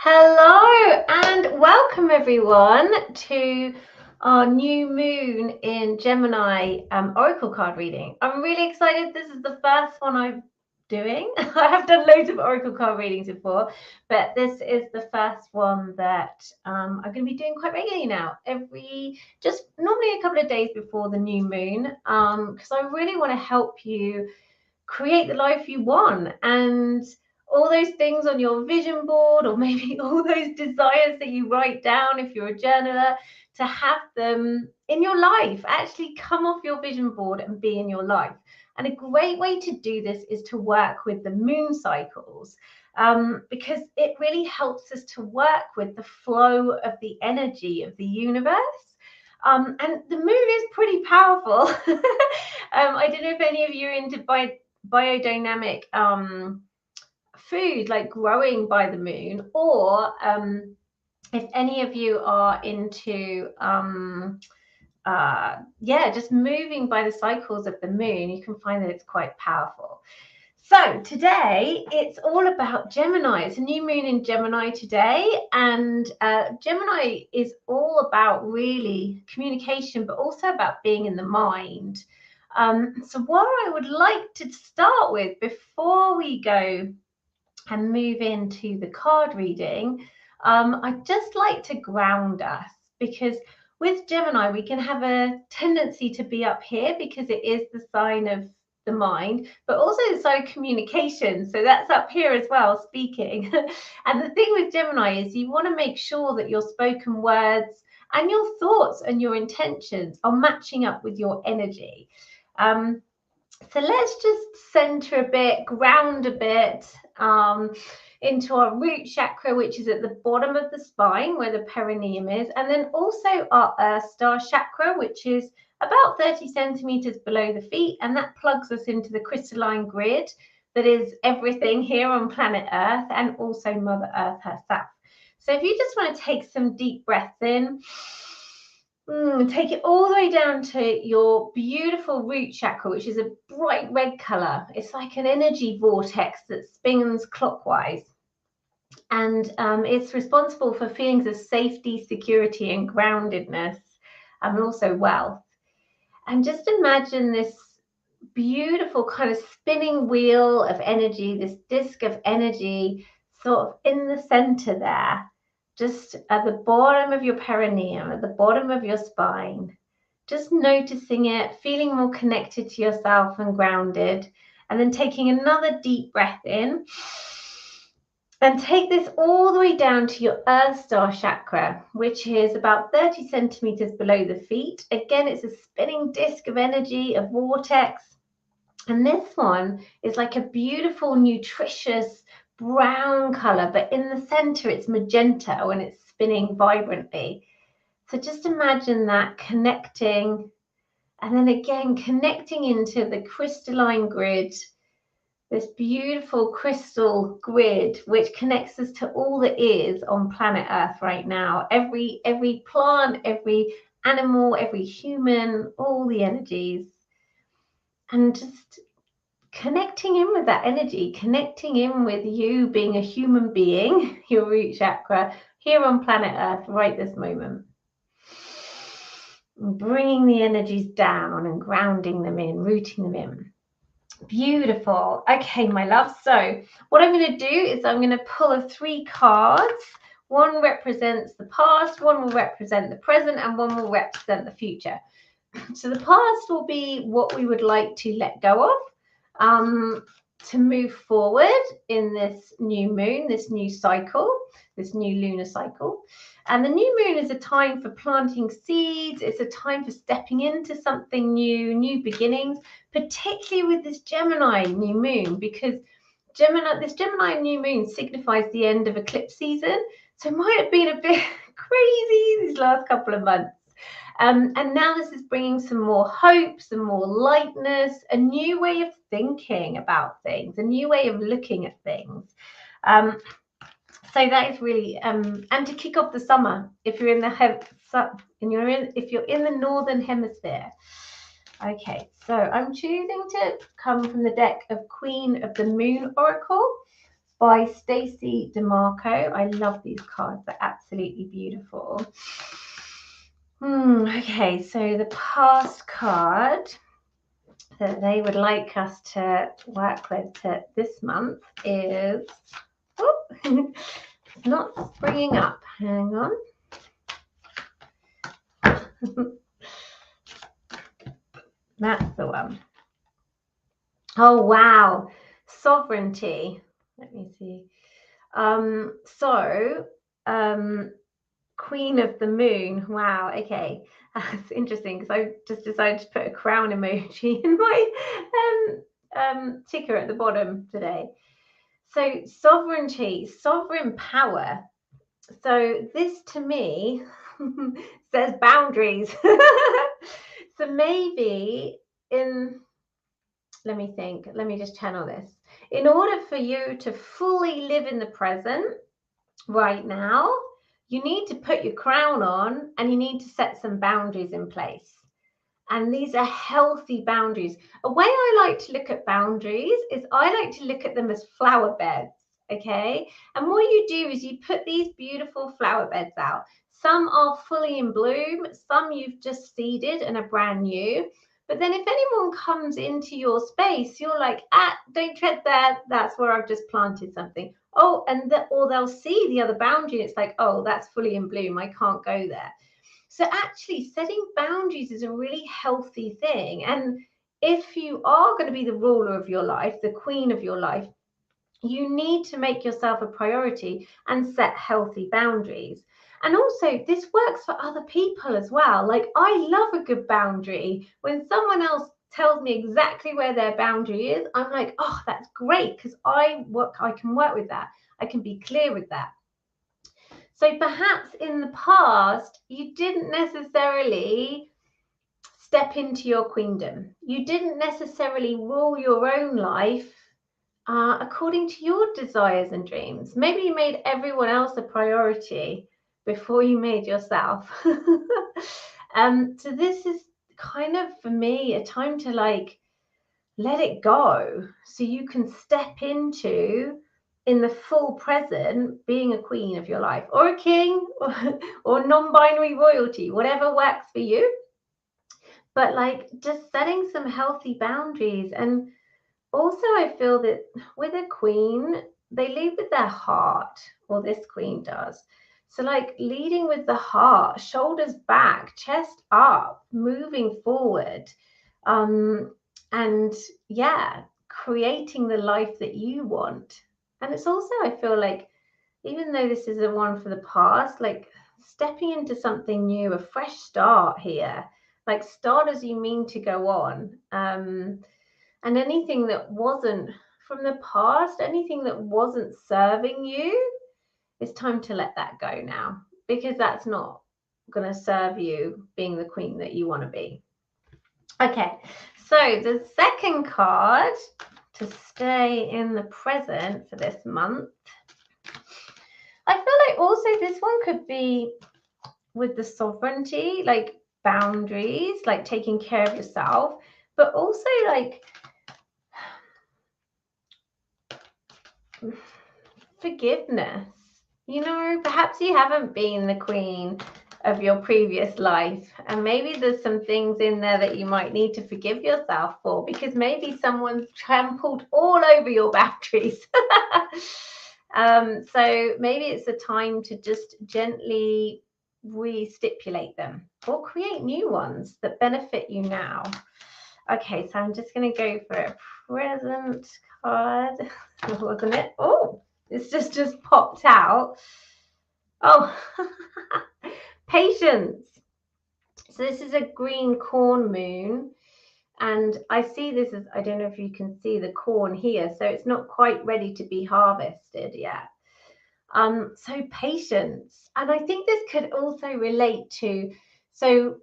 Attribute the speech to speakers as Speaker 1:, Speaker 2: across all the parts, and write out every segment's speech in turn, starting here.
Speaker 1: Hello and welcome everyone to our new moon in Gemini oracle card reading. I'm really excited. This is the first one I'm doing. I have done loads of oracle card readings before, but this is the first one that I'm going to be doing quite regularly now. Just normally a couple of days before the new moon, because I really want to help you create the life you want, and all those things on your vision board, or maybe all those desires that you write down if you're a journaler, to have them in your life actually come off your vision board and be in your life. And a great way to do this is to work with the moon cycles, because it really helps us to work with the flow of the energy of the universe. And the moon is pretty powerful. I don't know if any of you are into biodynamic food, like growing by the moon, or if any of you are into just moving by the cycles of the moon, you can find that it's quite powerful. So today it's all about Gemini. It's a new moon in Gemini today, and Gemini is all about really communication, but also about being in the mind. So what I would like to start with before we go and move into the card reading, I'd just like to ground us, because with Gemini, we can have a tendency to be up here because it is the sign of the mind, but also the sign of communication. So that's up here as well, speaking. And the thing with Gemini is you want to make sure that your spoken words and your thoughts and your intentions are matching up with your energy. So let's just center a bit, ground a bit into our root chakra, which is at the bottom of the spine where the perineum is, and then also our Earth Star chakra, which is about 30 centimeters below the feet, and that plugs us into the crystalline grid that is everything here on planet Earth, and also Mother Earth herself. So if you just want to take some deep breaths in, take it all the way down to your beautiful root chakra, which is a bright red color. It's like an energy vortex that spins clockwise. And it's responsible for feelings of safety, security, and groundedness, and also wealth. And just imagine this beautiful kind of spinning wheel of energy, this disc of energy, sort of in the center there, just at the bottom of your perineum, at the bottom of your spine, just noticing it, feeling more connected to yourself and grounded, and then taking another deep breath in. And take this all the way down to your Earth Star chakra, which is about 30 centimeters below the feet. Again, it's a spinning disc of energy, a vortex. And this one is like a beautiful, nutritious brown color, but in the center, it's magenta when it's spinning vibrantly. So just imagine that connecting, and then again, connecting into the crystalline grid, this beautiful crystal grid, which connects us to all that is on planet Earth right now. Every plant, every animal, every human, all the energies. And just connecting in with that energy, connecting in with you being a human being, your root chakra, here on planet Earth right this moment. And bringing the energies down and grounding them in, rooting them in. Beautiful. Okay, my love. So what I'm going to do is I'm going to pull 3 cards. One represents the past, one will represent the present, and one will represent the future. So the past will be what we would like to let go of, to move forward in this new moon, this new cycle, this new lunar cycle. And the new moon is a time for planting seeds. It's a time for stepping into something new, new beginnings, particularly with this Gemini new moon, because this Gemini new moon signifies the end of eclipse season. So it might have been a bit crazy these last couple of months. And now this is bringing some more hope, some more lightness, a new way of thinking about things, a new way of looking at things. So that is really, and to kick off the summer, if you're in the northern hemisphere. Okay, so I'm choosing to come from the deck of Queen of the Moon Oracle. by Stacey DeMarco. I love these cards. They're absolutely beautiful. Okay, so the past card that they would like us to work with this month is, oh, it's not bringing up. Hang on. That's the one. Oh, wow. Sovereignty. Let me see. Queen of the Moon. Wow. Okay. That's interesting because I just decided to put a crown emoji in my ticker at the bottom today. So sovereignty, sovereign power. So this to me says boundaries. So maybe let me think, let me just channel this. In order for you to fully live in the present right now, you need to put your crown on and you need to set some boundaries in place. And these are healthy boundaries. A way I like to look at boundaries is I like to look at them as flower beds, okay? And what you do is you put these beautiful flower beds out. Some are fully in bloom, some you've just seeded and are brand new. But then if anyone comes into your space, you're like, don't tread there. That's where I've just planted something. Oh, or they'll see the other boundary. It's like, oh, that's fully in bloom. I can't go there. So actually setting boundaries is a really healthy thing. And if you are going to be the ruler of your life, the queen of your life, you need to make yourself a priority and set healthy boundaries. And also this works for other people as well. Like I love a good boundary. When someone else tells me exactly where their boundary is, I'm like, oh, that's great, because I can work with that. I can be clear with that. So perhaps in the past, you didn't necessarily step into your queendom. You didn't necessarily rule your own life according to your desires and dreams. Maybe you made everyone else a priority before you made yourself. So this is kind of, for me, a time to like let it go so you can step into, in the full present, being a queen of your life or a king or non-binary royalty, whatever works for you. But like just setting some healthy boundaries. And also I feel that with a queen, they lead with their heart, or this queen does. So like leading with the heart, shoulders back, chest up, moving forward. And yeah, creating the life that you want. And it's also, I feel like, even though this is a one for the past, like stepping into something new, a fresh start here, like start as you mean to go on. And anything that wasn't from the past, anything that wasn't serving you, it's time to let that go now, because that's not going to serve you being the queen that you want to be. Okay, so the second card to stay in the present for this month, I feel like also this one could be with the sovereignty, like boundaries, like taking care of yourself, but also like forgiveness. You know, perhaps you haven't been the queen of your previous life, and maybe there's some things in there that you might need to forgive yourself for, because maybe someone's trampled all over your boundaries. So maybe it's a time to just gently re-stipulate them or create new ones that benefit you now. Okay, so I'm just going to go for a present card, wasn't it? Oh, it's just popped out. Oh, patience. So this is a green corn moon, and I see this as, I don't know if you can see the corn here, so it's not quite ready to be harvested yet. So patience. And I think this could also relate to, so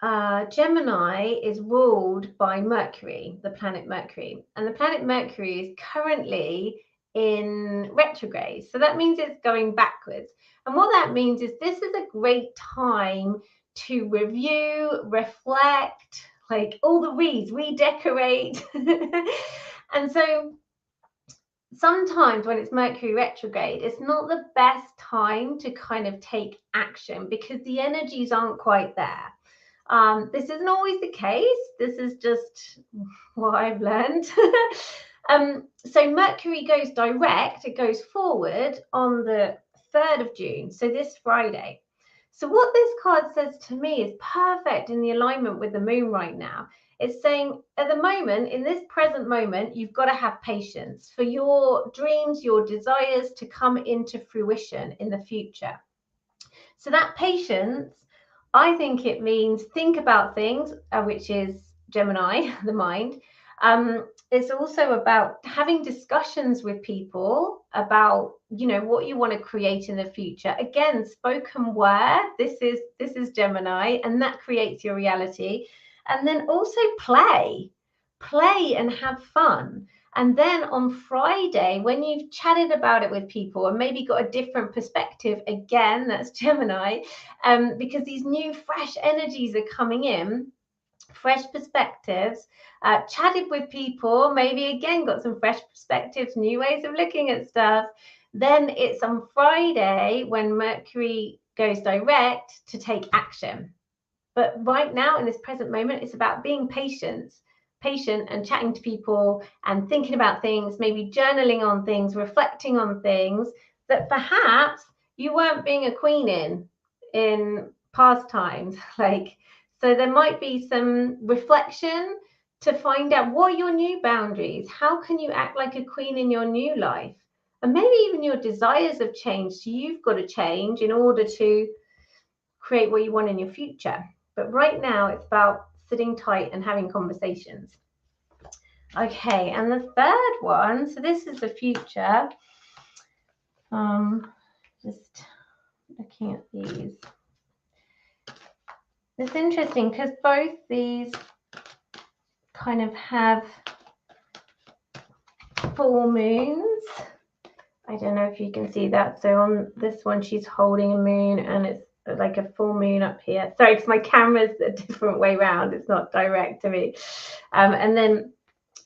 Speaker 1: Gemini is ruled by Mercury, the planet Mercury, and the planet Mercury is currently in retrograde. So that means it's going backwards. And what that means is this is a great time to review, reflect, like all the redecorate. And so sometimes when it's Mercury retrograde, it's not the best time to kind of take action because the energies aren't quite there. This isn't always the case. This is just what I've learned. So Mercury goes direct, it goes forward on the 3rd of June, so this Friday. So what this card says to me is perfect in the alignment with the moon right now. It's saying at the moment, in this present moment, you've got to have patience for your dreams, your desires to come into fruition in the future. So that patience, I think it means think about things, which is Gemini, the mind. It's also about having discussions with people about, what you want to create in the future. Again, spoken word. This is Gemini, and that creates your reality. And then also play and have fun. And then on Friday, when you've chatted about it with people and maybe got a different perspective, again, that's Gemini, because these new fresh energies are coming in, fresh perspectives, chatted with people, maybe again got some fresh perspectives, new ways of looking at stuff. Then it's on Friday when Mercury goes direct to take action. But right now, in this present moment, it's about being patient and chatting to people and thinking about things, maybe journaling on things, reflecting on things that perhaps you weren't being a queen in past times. So there might be some reflection to find out what are your new boundaries. How can you act like a queen in your new life? And maybe even your desires have changed. So you've got to change in order to create what you want in your future. But right now, it's about sitting tight and having conversations. Okay, and the third one, so this is the future. Just looking at these. It's interesting because both these kind of have full moons. I don't know if you can see that. So on this one, she's holding a moon and it's like a full moon up here. Sorry, because my camera's a different way around. It's not direct to me. And then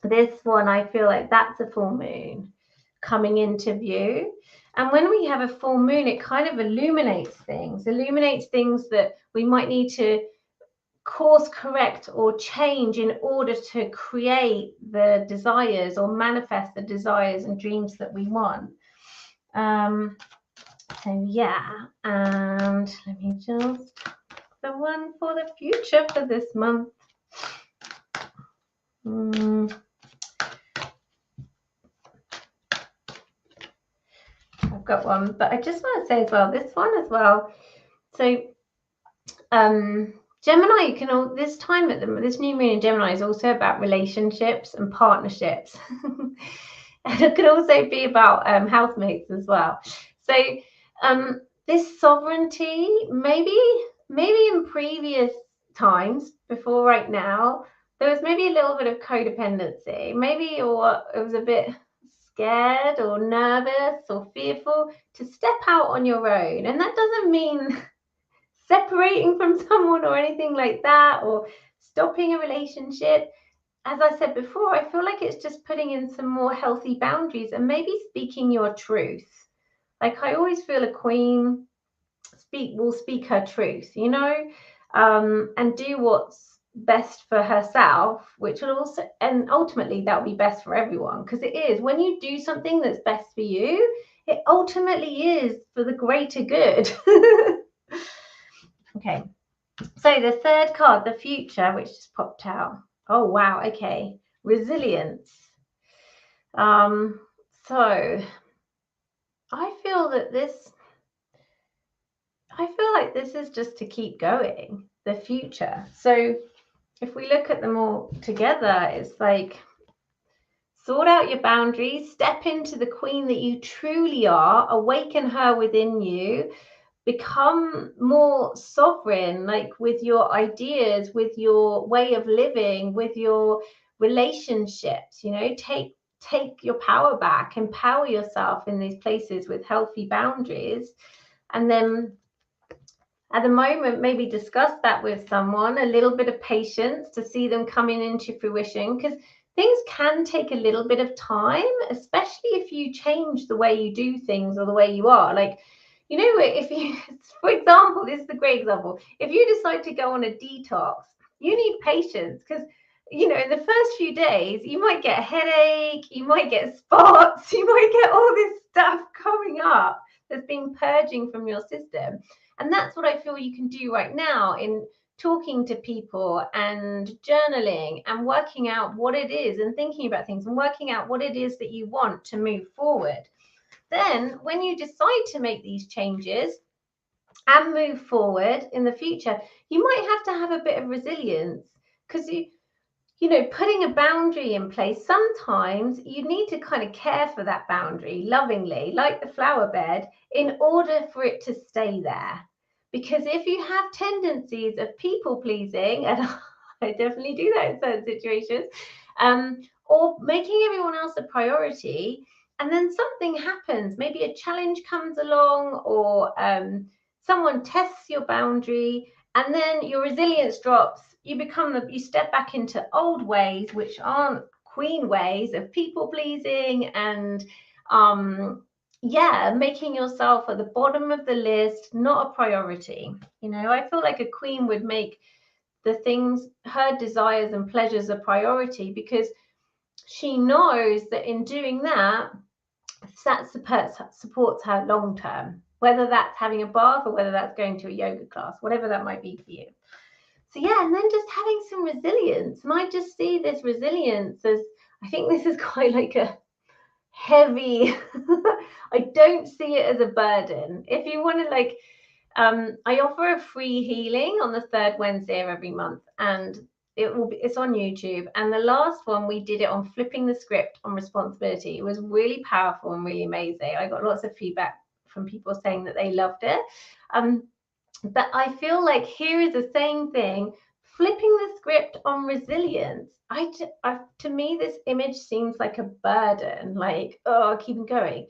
Speaker 1: this one, I feel like that's a full moon coming into view. And when we have a full moon, it kind of illuminates things that we might need to course correct or change in order to create the desires or manifest the desires and dreams that we want. So yeah, and let me just the one for the future for this month. I've got one, but I just want to say as well, this one as well. So Gemini, you can this time at this new moon in Gemini is also about relationships and partnerships. And it could also be about housemates as well. So this sovereignty, maybe in previous times before right now, there was maybe a little bit of codependency. Maybe it was a bit scared or nervous or fearful to step out on your own. And that doesn't mean separating from someone or anything like that, or stopping a relationship. As I said before, I feel like it's just putting in some more healthy boundaries and maybe speaking your truth. Like I always feel a queen will speak her truth, and do what's best for herself, which will also, and ultimately that'll be best for everyone, because it is when you do something that's best for you, it ultimately is for the greater good. Okay, so the third card, the future, which just popped out. Oh wow, okay, resilience. So I feel like this is just to keep going, the future. So if we look at them all together, it's like sort out your boundaries, step into the queen that you truly are, awaken her within you, become more sovereign, like with your ideas, with your way of living, with your relationships, take your power back, empower yourself in these places with healthy boundaries. And then at the moment, maybe discuss that with someone, a little bit of patience to see them coming into fruition, because things can take a little bit of time, especially if you change the way you do things or the way you are. Like, you know, if you, for example, this is a great example. If you decide to go on a detox, you need patience because, you know, in the first few days, you might get a headache, you might get spots, you might get all this stuff coming up that's been purging from your system. And that's what I feel you can do right now in talking to people and journaling and working out what it is and thinking about things and working out what it is that you want to move forward. Then when you decide to make these changes and move forward in the future, you might have to have a bit of resilience because you know, putting a boundary in place, sometimes you need to kind of care for that boundary lovingly, like the flower bed, in order for it to stay there. Because if you have tendencies of people pleasing, and I definitely do that in certain situations, or making everyone else a priority, and then something happens, maybe a challenge comes along, or someone tests your boundary, and then your resilience drops. You step back into old ways, which aren't queen ways of people pleasing and making yourself at the bottom of the list, not a priority. You know, I feel like a queen would make the things, her desires and pleasures, a priority because she knows that in doing that, that supports her long term, whether that's having a bath or whether that's going to a yoga class, whatever that might be for you. So yeah, and then just having some resilience. And I just see this resilience as, I think this is quite like a heavy, I don't see it as a burden. If you want to like, I offer a free healing on the third Wednesday of every month, and it's on YouTube. And the last one, we did it on flipping the script on responsibility. It was really powerful and really amazing. I got lots of feedback from people saying that they loved it. But I feel like here is the same thing, flipping the script on resilience. To me, this image seems like a burden, like, oh, keep going.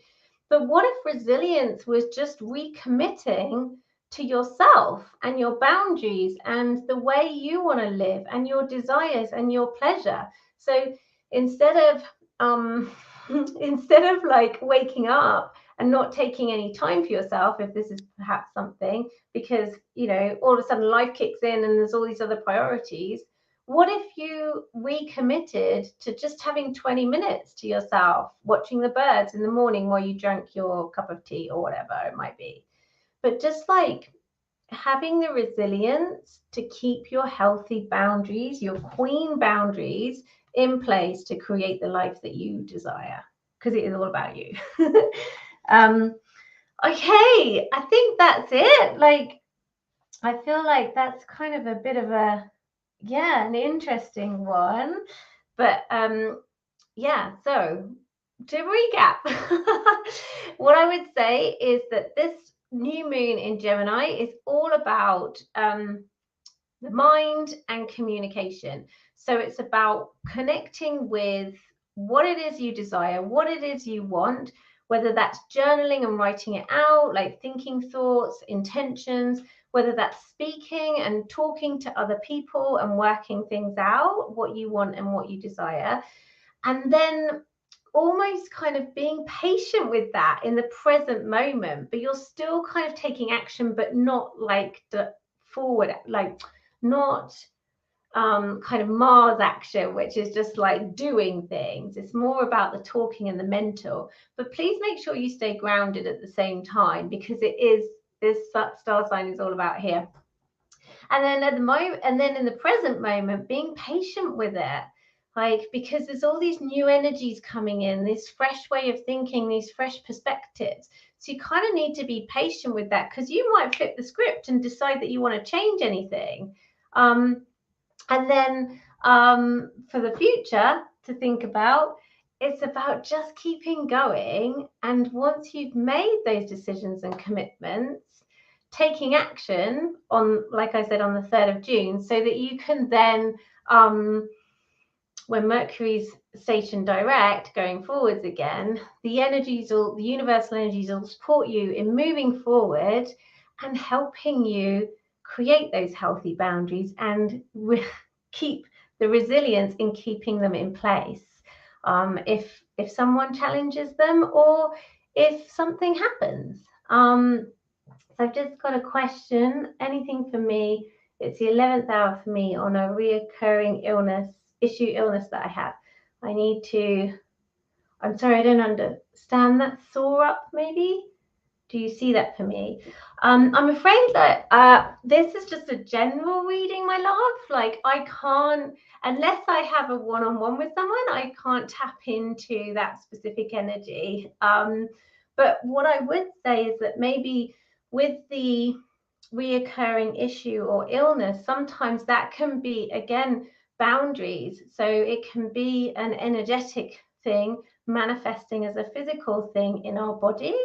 Speaker 1: But what if resilience was just recommitting to yourself and your boundaries and the way you want to live and your desires and your pleasure? So instead of instead of like waking up and not taking any time for yourself, if this is perhaps something, because, you know, all of a sudden life kicks in and there's all these other priorities, what if you recommitted to just having 20 minutes to yourself, watching the birds in the morning while you drank your cup of tea or whatever it might be? But just like having the resilience to keep your healthy boundaries, your queen boundaries in place to create the life that you desire, because it is all about you. Okay, I think that's it. Like, I feel like that's kind of a bit of an interesting one. But so to recap, what I would say is that this new moon in Gemini is all about the mind and communication. So it's about connecting with what it is you desire, what it is you want, whether that's journaling and writing it out, like thinking thoughts, intentions, whether that's speaking and talking to other people and working things out, what you want and what you desire. And then almost kind of being patient with that in the present moment, but you're still kind of taking action, but not like the forward, like not kind of Mars action, which is just like doing things. It's more about the talking and the mental. But please make sure you stay grounded at the same time, because it is, this star sign is all about here. And then at the moment, and then in the present moment, being patient with it. Like, because there's all these new energies coming in, this fresh way of thinking, these fresh perspectives. So you kind of need to be patient with that, because you might flip the script and decide that you want to change anything. And then for the future to think about, it's about just keeping going. And once you've made those decisions and commitments, taking action on, like I said, on the 3rd of June, so that you can then, when Mercury's stationed direct going forwards again, the universal energies will support you in moving forward and helping you create those healthy boundaries and keep the resilience in keeping them in place. If someone challenges them or if something happens. So I've just got a question. Anything for me? It's the 11th hour for me on a reoccurring illness that I have. I need to. I'm sorry, I don't understand that. Soar up, maybe? Do you see that for me? I'm afraid that this is just a general reading, my love. Like, I can't, unless I have a one-on-one with someone, I can't tap into that specific energy. But what I would say is that maybe with the reoccurring issue or illness, sometimes that can be, again, boundaries. So it can be an energetic thing manifesting as a physical thing in our body.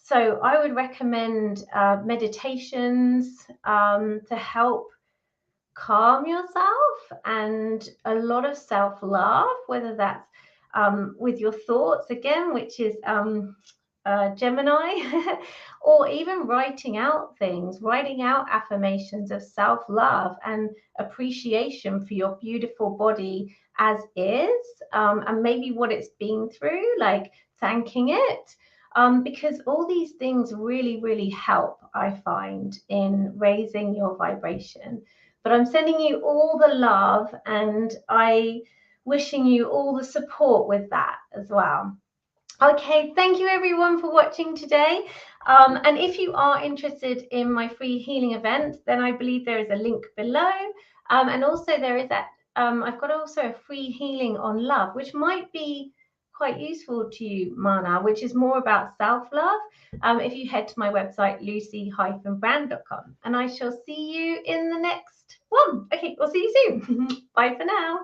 Speaker 1: So I would recommend meditations to help calm yourself, and a lot of self-love, whether that's with your thoughts again, which is Gemini, or even writing out things, writing out affirmations of self-love and appreciation for your beautiful body as is, and maybe what it's been through, like thanking it. Because all these things really, really help, I find, in raising your vibration. But I'm sending you all the love, and I wishing you all the support with that as well. Okay, thank you everyone for watching today. And if you are interested in my free healing event, then I believe there is a link below. And also there is that, I've got also a free healing on love, which might be quite useful to you, Mana, which is more about self-love. If you head to my website, lucy-brand.com, and I shall see you in the next one. Okay, we'll see you soon. Bye for now.